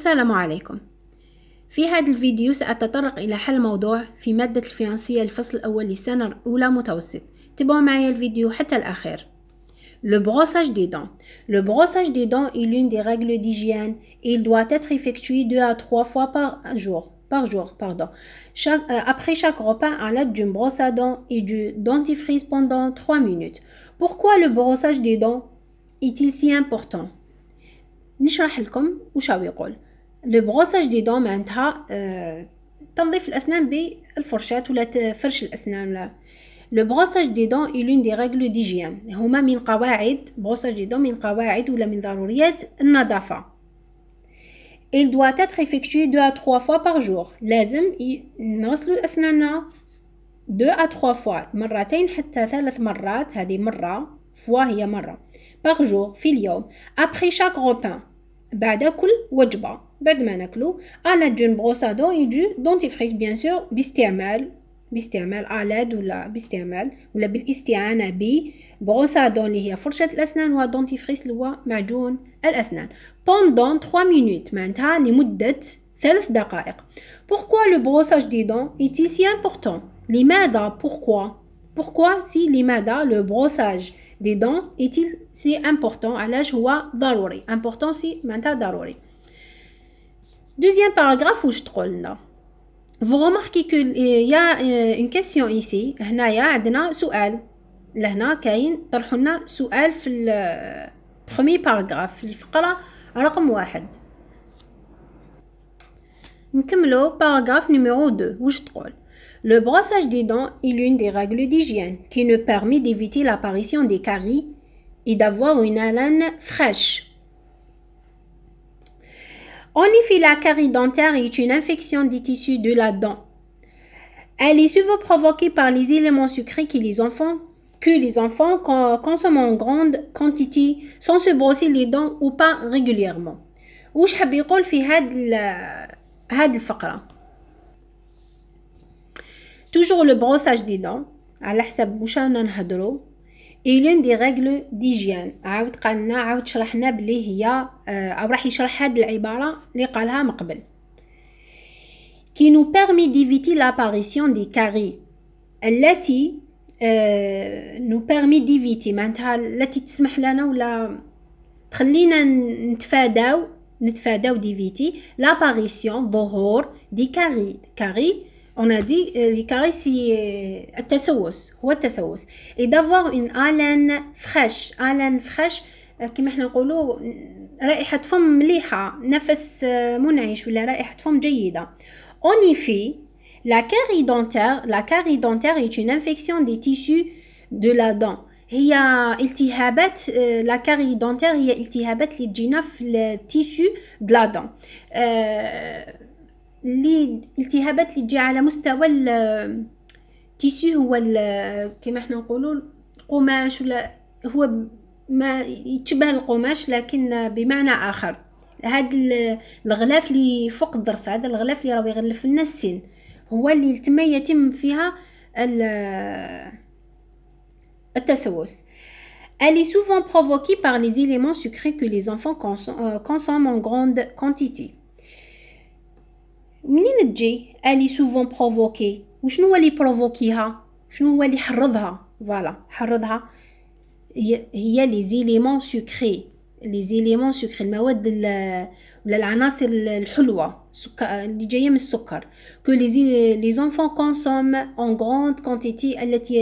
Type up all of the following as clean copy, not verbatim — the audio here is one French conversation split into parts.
السلام عليكم. في هذا الفيديو سأتطرق إلى حل موضوع في مادة الفرنسية الفصل الأول للسنة الأولى متوسط. تابعوا معي الفيديو حتى الآخر. Le brossage des dents. Le brossage des dents est l'une des règles d'hygiène. Il doit être effectué 2 à 3 fois par jour. Après chaque repas à l'aide d'une brosse à dents et du dentifrice pendant 3 minutes. Pourquoi le brossage des dents est-il si important؟ نشرح لكم وش هو يقول. لو بروساج دي دون معناتها تنظيف الأسنان بالفرشاة ولا فرش الأسنان ولا. لو بروساج دي دون اي لون دي ريغل ديجيان، هما من قواعد بروساج دي دون، من قواعد ولا من ضروريات النظافة. il doit être effectué 2 à 3 fois par jour. لازم نغسلوا أسناننا 2 à 3 fois، مرتين حتى 3 مرات. هذه مرة فوا هي مرة par jour في اليوم. après chaque repas، بعد كل وجبة، بعد ما ناكلو. على دون بروسادو et du dentifrice bien sûr، باستعمال آلات ولا بالاستعانة ببروسادو اللي هي فرشة الأسنان ودونتيفريس اللي هو معجون الأسنان. pendant 3 minutes معناتها لمدة 3 دقائق. pourquoi le brossage des dents est si important؟ لماذا pourquoi si لماذا le brossage des dents est-il si important؟ علاش هو ضروري؟ important si معناتها ضروري. deuxième paragraphe واش تقول لنا؟ vous remarquez que y a une question ici. هنايا عندنا سؤال، لهنا كاين طرحوا لنا سؤال في premier paragraphe في الفقرة رقم 1. نكملو paragraphe numéro 2 واش تقول؟ Le brossage des dents est l'une des règles d'hygiène qui nous permet d'éviter l'apparition des caries et d'avoir une haleine fraîche. En effet, la carie dentaire est une infection des tissus de la dent. Elle est souvent provoquée par les éléments sucrés que les enfants consomment en grande quantité sans se brosser les dents ou pas régulièrement. واش حاب يقول في هاد الفقرة؟ toujours le brossage des dents على حسب واش رانا نهضروا et l'une des règles d'hygiène. عاود شرحنا بلي هي او راح يشرح هاد العبارة اللي قالها من قبل. qui nous permet d'éviter l'apparition des caries التي nous permet d'éviter معناتها التي تسمح لنا ولا تخلينا نتفاداو d'éviter l'apparition ظهور des caries. On a dit les caries c'est هو التسوس. et d'avoir une haleine fraîche كما احنا نقولوا رائحة فم مليحة، نفس منعش ولا رائحة فم جيدة. En effet, la carie dentaire est une infection des tissus de la dent. هي التهابات la carie dentaire هي التهابات اللي تجينا في التيسو de la dent. الالتهابات اللي تجي على مستوى التيسو هو كما احنا نقولوا القماش، ولا هو ما يتشبه القماش لكن بمعنى آخر. هذا الغلاف اللي فوق الضرس، هذا الغلاف اللي راه يغلف لنا السن، هو اللي يتم فيها التسوس. Elle est souvent provoquée par les éléments sucrés que les enfants consomment en grande quantité. منين تجي elle est souvent provoquée؟ وشنو هو اللي بروفوكيها؟ شنو هو اللي حرضها؟ فوالا حرضها هي les éléments sucrés المواد ولا العناصر الحلوة اللي جاية من السكر que les enfants consomment en grande quantité التي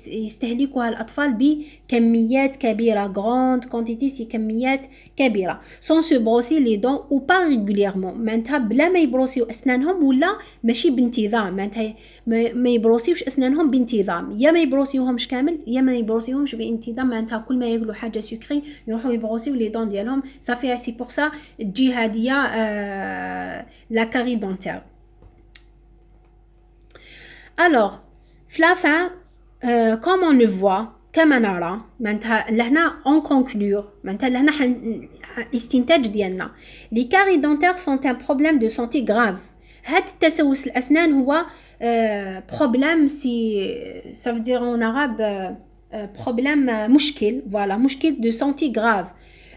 يستهلكها الأطفال بكميات كبيرة. grande quantité c'est كميات كبيرة. sans se brosser les dents ou pas régulièrement معناتها بلا ما يبروسيو أسنانهم ولا ماشي بانتظام. معناتها ما يبروسيوش أسنانهم بانتظام، يا ما يبروسيوهمش كامل يا ما يبروسيوهمش بانتظام. معناتها كل ما ياكلوا حاجة سكري يروحوا يبروسيو لي دون ديالهم. صافي سي بور سا تجي هادية la carie dentaire. Alors في la fin comme on le voit كما نرى معناتها لهنا on conclure معناتها لهنا استنتاج ديالنا les caries dentaires sont un problème de santé grave. هاد التسوس الأسنان هو problème ça veut dire en arabe problème مشكل، voilà مشكل de santé grave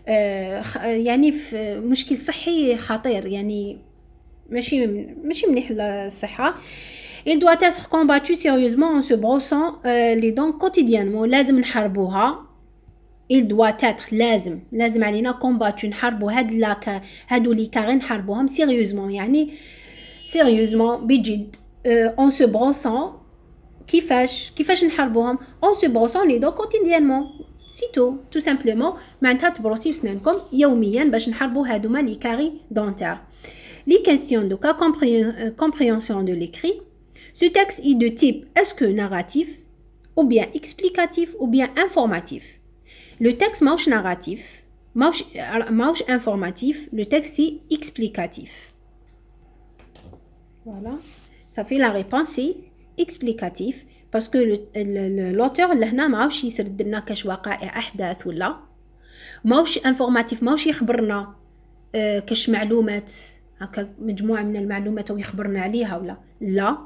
يعني في مشكل صحي خطير، يعني ماشي مليح للصحة. Il doit être combattu sérieusement en se brossant les dents quotidiennement. لازم نحاربوها. Il doit être لازم علينا combattu نحاربو هادو لي كاغي نحاربوهم sérieusement، يعني sérieusement بجد. En se brossant كيفاش نحاربوهم؟ en se brossant les dents quotidiennement. سيتو tout simplement معناتها تبروسيو سنانكم يوميا باش نحاربو هادوما لي كاغي دونتير. Les questions de cas compréhension de l'écrit. Ce texte est de type est-ce que narratif, ou bien explicatif, ou bien informatif. Le texte mauche narratif, mauche informatif, le texte c'est explicatif. Voilà, ça fait la réponse c'est explicatif parce que l'auteur لهنا ماوش يسرد لنا كاش وقائع احداث ولا ماوش انفورماتيف، ماوش يخبرنا كاش معلومات هكا مجموعه من المعلومات ويخبرنا عليها ولا لا.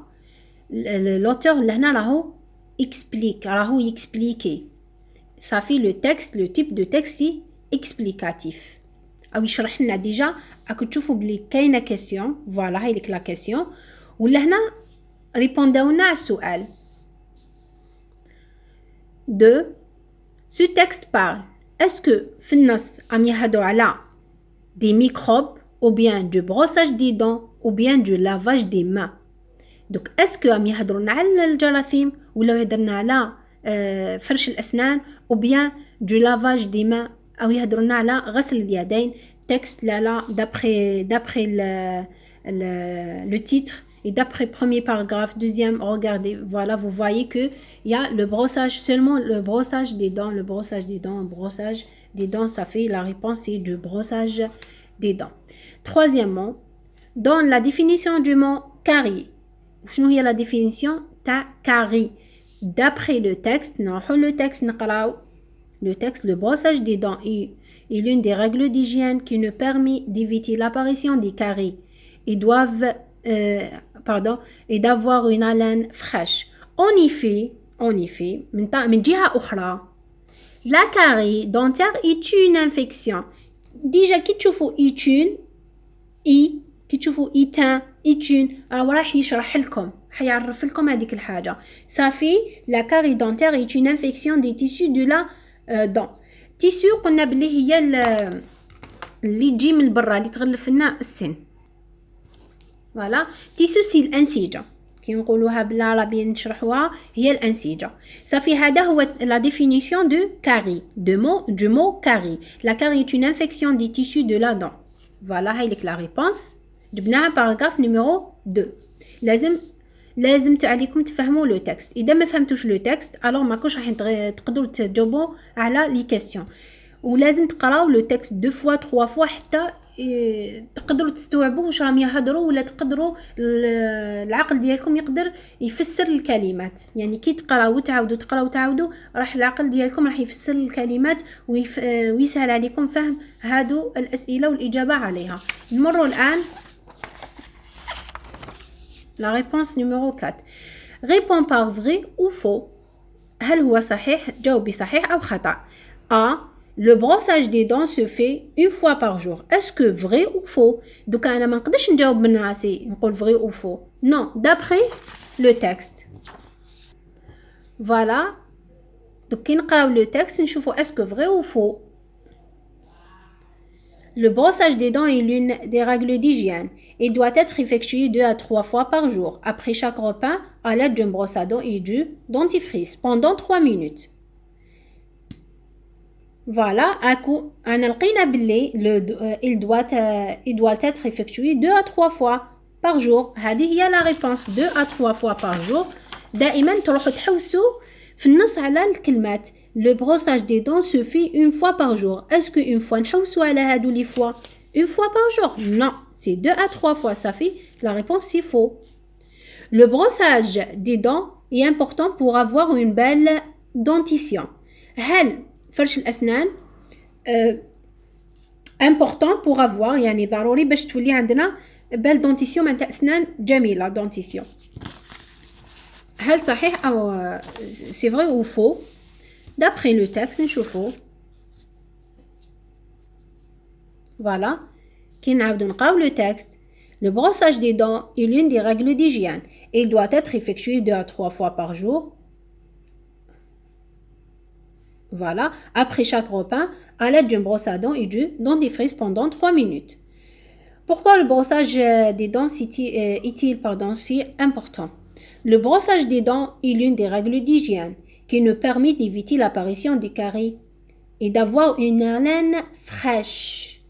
l'auteur لهنا راهو explique، راهو يكسبليكي. صافي لو تكست لو تيب دو تكست سي اكسبليكاتيف او يشرح لنا ديجا. راكو تشوفوا بلي كاينه كيسيون، فوالا هاي لك لا كيسيون ولا هنا ريبونداونا على السؤال. دو ce texte parle est-ce que في النص عم يهضروا على des microbes ou bien du brossage des dents ou bien du lavage des mains. donc est-ce que عم يهضروا على الجراثيم ولا يهضرنا على فرش الأسنان ou bien du lavage des mains أو يهضرنا على غسل اليدين. texte là d'après le titre et d'après premier paragraphe, deuxième, regardez, voilà, vous voyez que il y a le brossage, seulement le brossage des dents, le brossage des dents, ça fait la réponse c'est du brossage des dents. Troisièmement, dans la définition du mot carie, شنو هي la définition ta carie? D'après le texte, le texte, le brossage des dents est l'une des règles d'hygiène qui nous permet d'éviter l'apparition des caries. Ils doivent et d'avoir une haleine fraîche. En effet, من جهة أخرى, la carie dentaire est une infection. Déjà كي تشوفوا كي تشوفوا راح يشرح لكم، حيعرف لكم هذيك الحاجة. صافي la carie dentaire est une infection des tissus de la dent. tissu قلنا بلي هي اللي تجي من برا اللي تغلف لنا السن. فوالا تيسو سي الانسجه كي نقولوها بالعربيه نشرحوها هي الانسجه. صافي هذا هو لا ديفينيسيون دو كاري دو مو كاري. لا كاري est une infection des tissus de la dent. فوالا هاي لك لا ريبونس جبناها باراغراف نيميرو 2. لازم عليكم تفهموا لو تكست. اذا ما فهمتوش لو تكست الوغ ماكوش راح تقدروا تجاوبوا على لي كيسيون. ولازم تقراو لو تكست 2 فوا 3 فوا حتى تقدروا تستوعبوا واش راهم يهضروا، ولا تقدروا العقل ديالكم يقدر يفسر الكلمات. يعني كي تقراو وتعاودوا راح العقل ديالكم راح يفسر الكلمات ويسهل عليكم فهم هادو الأسئلة والإجابة عليها. نمروا الآن la réponse numéro 4. Réponds par vrai ou faux. هل هو صحيح؟ جاوبي صحيح أو خطأ. A. Le brossage des dents se fait une fois par jour. Est-ce que vrai ou faux? Donc أنا ما نقدرش نجاوب من راسي نقول vrai ou faux. Non, d'après le texte. Voilà. Donc كي نقراو le texte نشوفوا est-ce que vrai ou faux. Le brossage des dents est l'une des règles d'hygiène. Il doit être effectué 2 à 3 fois par jour, après chaque repas, à l'aide d'une brosse à dents et du dentifrice, pendant 3 minutes. Voilà, il doit être effectué 2 à 3 fois par jour. هذه هي la réponse 2 à 3 fois par jour. دائما تروحوا تحوسوا في النص على الكلمات. Le brossage des dents se fait une fois par jour. Est-ce que une fois نحوسوا على هادو les fois? Une fois par jour? Non, c'est 2 à 3 fois. Ça fait la réponse c'est faux. Le brossage des dents est important pour avoir une belle dentition. هل فرش الأسنان important pour avoir يعني ضروري باش تولي عندنا belle dentition معناتها أسنان جميلة dentition. هل صحيح أو c'est vrai ou faux? D'après le texte نشوفو Voilà. كي نعاودو نقراو le texte. Le brossage des dents est l'une des règles d'hygiène. Il doit être effectué 2 à 3 fois par jour. Voilà. Après chaque repas, à l'aide d'une brosse à dents et du dentifrice pendant 3 minutes. Pourquoi le brossage des dents est-il si important? Le brossage des dents est l'une des règles d'hygiène qui nous permet d'éviter l'apparition des caries et d'avoir une haleine fraîche.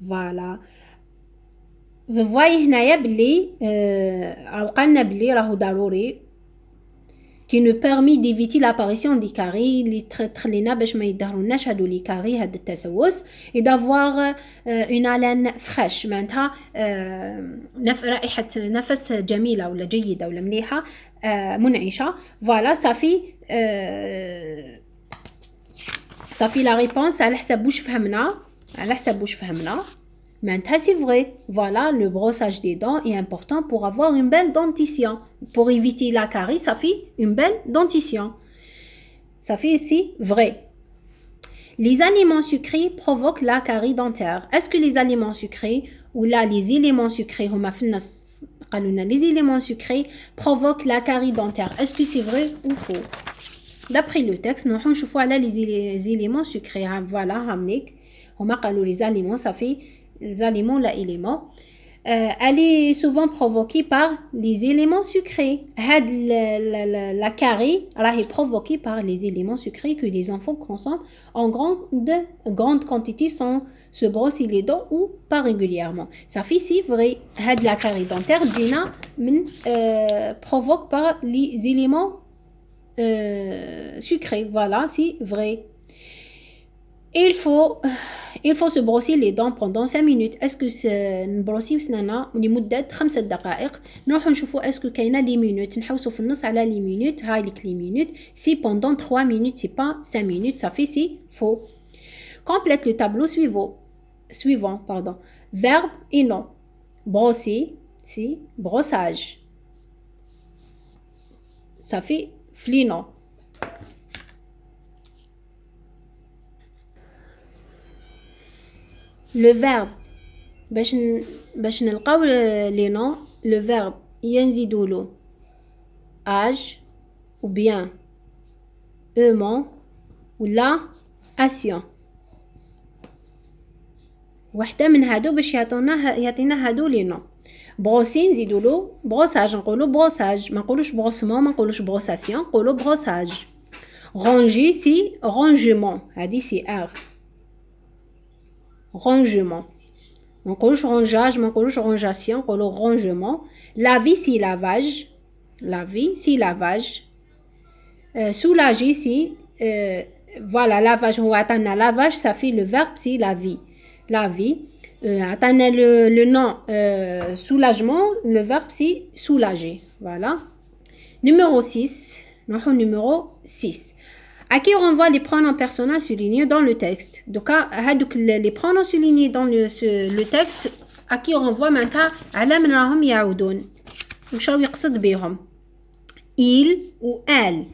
Voilà. Vous voyez هنايا بلي عوقلنا بلي راهو ضروري qui nous permet d'éviter l'apparition des caries اللي تخلينا باش ما يظهرولناش هادو لي كاري هاد التسوس et d'avoir une haleine fraîche معناتها رائحة نفس جميلة ولا جيدة ولا مليحة منعشة. Voilà ça fait la réponse على حسب واش فهمنا معناتها c'est vrai. Voilà, le brossage des dents est important pour avoir une belle dentition. Pour éviter la carie, ça fait une belle dentition. Ça fait ici vrai. Les aliments sucrés provoquent la carie dentaire. Est-ce que les aliments sucrés ou là les éléments sucrés, les éléments sucrés provoquent la carie dentaire? Est-ce que c'est vrai ou faux? D'après le texte, nous نشوفوا على les éléments sucrés. Voilà, hamnik. هما قالوا les aliments, ça fait les aliments, l'élément, elle est souvent provoquée par les éléments sucrés. La carie est provoquée par les éléments sucrés que les enfants consomment en grande quantité sans se brosser les dents ou pas régulièrement. Ça fait si vrai. La carie dentaire provoque par les éléments sucrés. Voilà, c'est vrai. Il faut se brosser les dents pendant 5 minutes. Est-ce que نبروسيو سنانا لمدة 5 دقائق؟ نروحو نشوفو اسكو كاينة لي مينوت، نحوسو في النص على لي مينوت. هاي ليك لي مينوت. Si pendant 3 minutes, c'est pas 5 minutes, ça fait c'est faux. Complète le tableau suivant. Verbe et nom. Brosser, c'est brossage. Ça fait flinant. Le verbe باش نلقاو les noms. Le verbe ينزيدولو âge ou bien aimant ou la action. واحدة من هادو باش يعطينا هادو les noms. بروسي نزيدولو بروساج، نقولو بروساج، ما نقولوش بروسمون، ما نقولوش بروساسيون، نقولو بروساج. ranger سي rangement، هادي سي ار rangement. ما نقولوش رونجاج، ما نقولوش رونجاسيون، نقولو rangement. laver سي لافاج، laver سي لافاج. soulager سي voilà lavage. هو عطانا lavage، ça fait le verbe c'est laver. عطانا le nom soulagement، le verbe c'est soulager. Voilà. Numéro 6. نروحو numéro 6. À qui renvoient les pronoms personnels soulignés dans le texte? Donc, les pronoms soulignés dans le texte, à qui renvoient maintenant? على من راهم يعودون وش راهو يقصد بهم؟ il ou elle.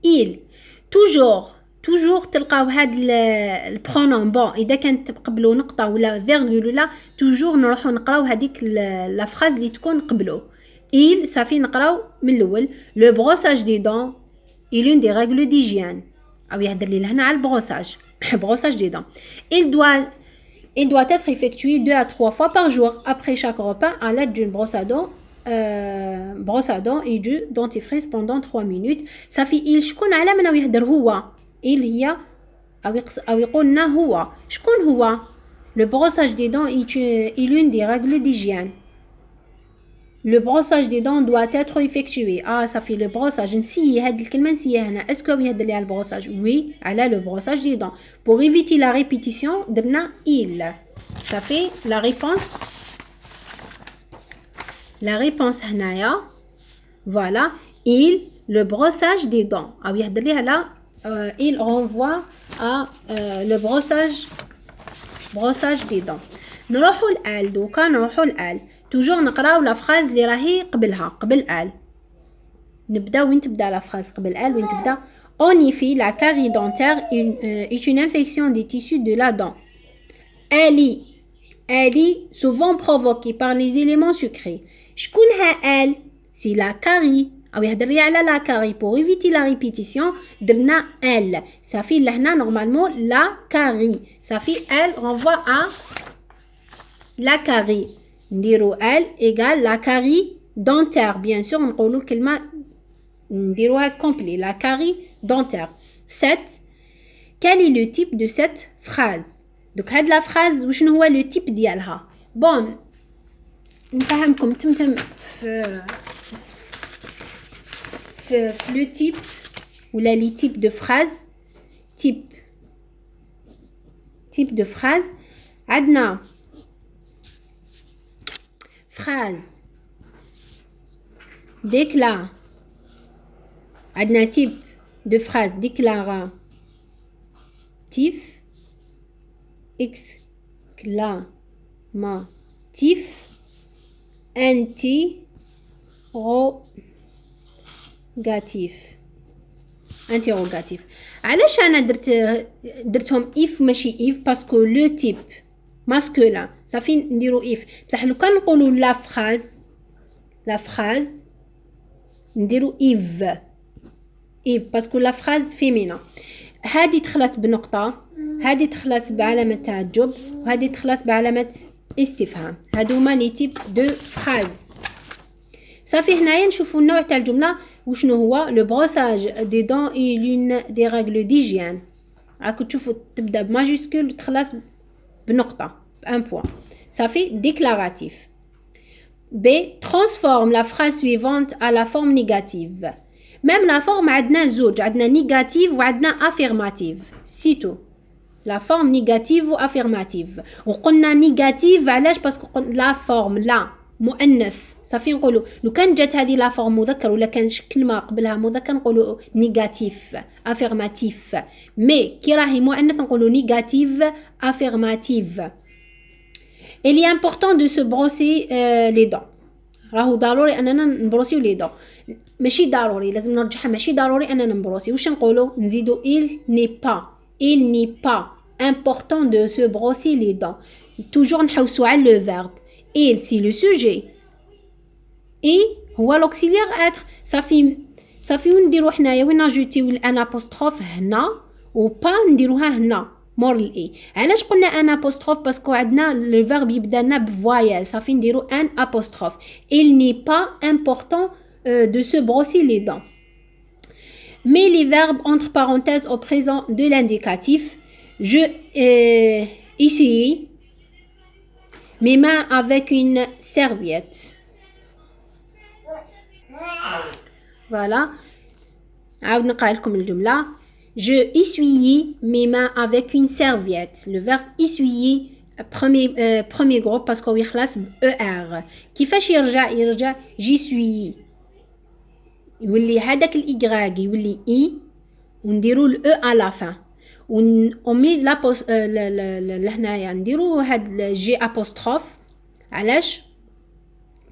il toujours تلقاو هاد البرونوم. بون اذا كانت قبلو نقطه ولا فيرغول ولا توجور نروحو نقراو هذيك لا فراز اللي تكون قبلو. il صافي نقراو من الاول. le brossage des dents est l'une des règles d'hygiène. أو يهدر لي لهنا على البروساج. brossage des dents. Il doit être effectué 2 à 3 fois par jour après chaque repas à l'aide d'une brosse à dents et du dentifrice pendant 3 minutes. Ça fait il شكون على من يهدر هو. il هي أو يقولنا هو. شكون هو؟ Le brossage des dents est l'une des règles d'hygiène. Le brossage des dents doit être effectué. Ça fait le brossage. نسيي هاد الكلمة نسيها هنا. Est-ce que يهدر لي على البروساج؟ Oui, على le brossage des dents. Pour éviter la répétition, درنا il. Ça fait la réponse. La réponse هنايا. Voilà. il, le brossage des dents. أو يهدر لي على il renvoie à le brossage des dents. نروحو الآل دوكا. نروحو الآل. توجور نقراو لا فراز اللي راهي قبل ال. نبدا وين تبدا لا فراز قبل ال وين تبدا. En effet, la carie dentaire est une infection des tissus de la dent. Elle est Elle est souvent provoquée par les éléments sucrés. شكونها elle? C'est la carie. أو يهدري على la carie. Pour éviter la répétition, درنا elle. Ça fait لهنا normalement la carie. Ça fait elle renvoie à la carie. نديرو elle égale la carie dentaire. Bien sûr, نقولو الكلمة نديروها complet. La carie dentaire. 7. Quel est le type de cette phrase? Donc هاد la phrase وشنو هو le type ديالها؟ Bon, نفهمكم تمتم في le type ou là les types de phrases. type de phrase. عندنا phrase déclare. عندنا type de phrase déclaratif, exclamatif, interrogatif. علاش انا درتهم if ماشي if باسكو لو تيب ماسكولين صافي نديرو if بصح لو كان نقولوا لا فراز نديرو if باسكو لا فراز فيمينا. هادي تخلص بنقطه، هادي تخلص بعلامه تعجب، وهادي تخلص بعلامه استفهام. هادو هما لي تيب دو فراز. صافي هنايا نشوفوا النوع تاع الجمله وشنو هو. لو بروساج دي دون اي لون دي ريغل ديجيان. راكو تشوفوا تبدا بماجيسكول وتخلص بنقطه بان بوين. صافي ديكلاراتيف. B. Transforme la phrase suivante à la forme négative. Même la forme عندنا زوج، عندنا négative وعندنا affirmative. سيتو la forme négative و affirmative. وقلنا négative علاش؟ باسكو لا فورم لا مؤنث. صافي نقولوا لو كان جات هذه لا فورم مذكر ولا كان كلمه قبلها مذكر نقولوا نيجاتيف افيرماتيف. مي كي راهي مؤنث نقولوا نيجاتيف افيرماتيف. Il est important de se brosser les dents. راهو ضروري اننا نبروسيو لي دون. ماشي ضروري، لازم نرجعها، ماشي ضروري اننا نبروسي. واش نقولوا؟ نزيدو il n'est pas important de se brosser les dents. toujours نحوسوا على le verbe. il c'est le sujet et هو l'auxiliaire être. صافي وين نديرو حنايا؟ وين ناجوتيو الان ابوستروف؟ هنا، و با نديروها هنا مور الاي. علاش قلنا ان ابوستروف؟ باسكو عندنا لو فيرب يبدا لنا بفوايال. صافي نديرو ان ابوستروف. il n'est pas important de se brosser les dents. mais les verbes entre parenthèses au présent de l'indicatif. je essuyais mes mains avec une serviette. Voilà. عاود نقرأ لكم الجملة. Je essuyais mes mains avec une serviette. Le verbe essuyer premier groupe parce qu'on يخلص ب ER. كيفاش يرجع j'essuie. يولي هذاك الإيغراغ يولي إي ونديرو الأو à la fin. ونمي لهنايا نديرو هاد جي أبوستروف. علاش؟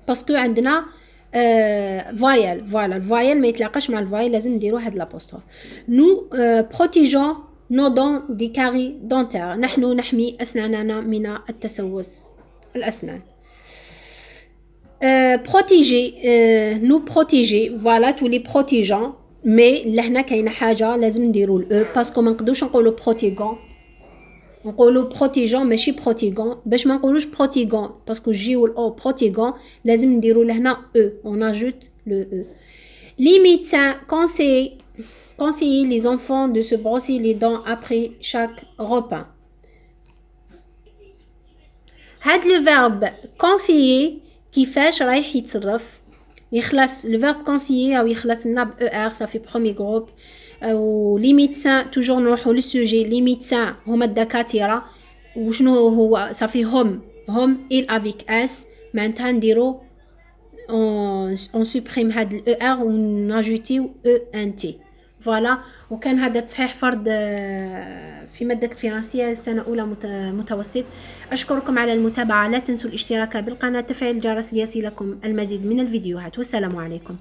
باسكو عندنا فوايل. فوالا الفوايل ما يتلاقاش مع الفوايل، لازم نديرو هاد لابوستروف. نو بروتيجون نو دون دي كاري دونتير. نحن نحمي أسناننا من التسوس الأسنان. بروتيجي نو بروتيجي فوالا تولي بروتيجون. مي لهنا كاينه حاجه لازم نديرو الاو باسكو ما نقدروش نقولو بروتيغون، نقولو بروتيجون ماشي بروتيغون. باش ما نقولوش بروتيغون باسكو جيو الاو بروتيغون لازم نديرو لهنا او. اون اجوت لو او. لي ميدسان conseiller les enfants de se brosser les dents après chaque repas. هاد لو فيرب conseiller كيفاش رايح يتصرف؟ يخلص لو فيرب conseiller او يخلص لنا ب ER صافي برومي جروب. و لي ميدسان توجور نروحو للسوجي. لي ميدسان هما الدكاترة. وشنو هو؟ صافي هم il avec s. معناتها نديرو on supprime هاد ال ER و ناجوتيو ENT. فوالا. وكان هذا تصحيح فرض في مادة الفرنسية سنة أولى متوسط. أشكركم على المتابعة. لا تنسوا الاشتراك بالقناة، تفعيل الجرس ليصلكم المزيد من الفيديوهات. والسلام عليكم.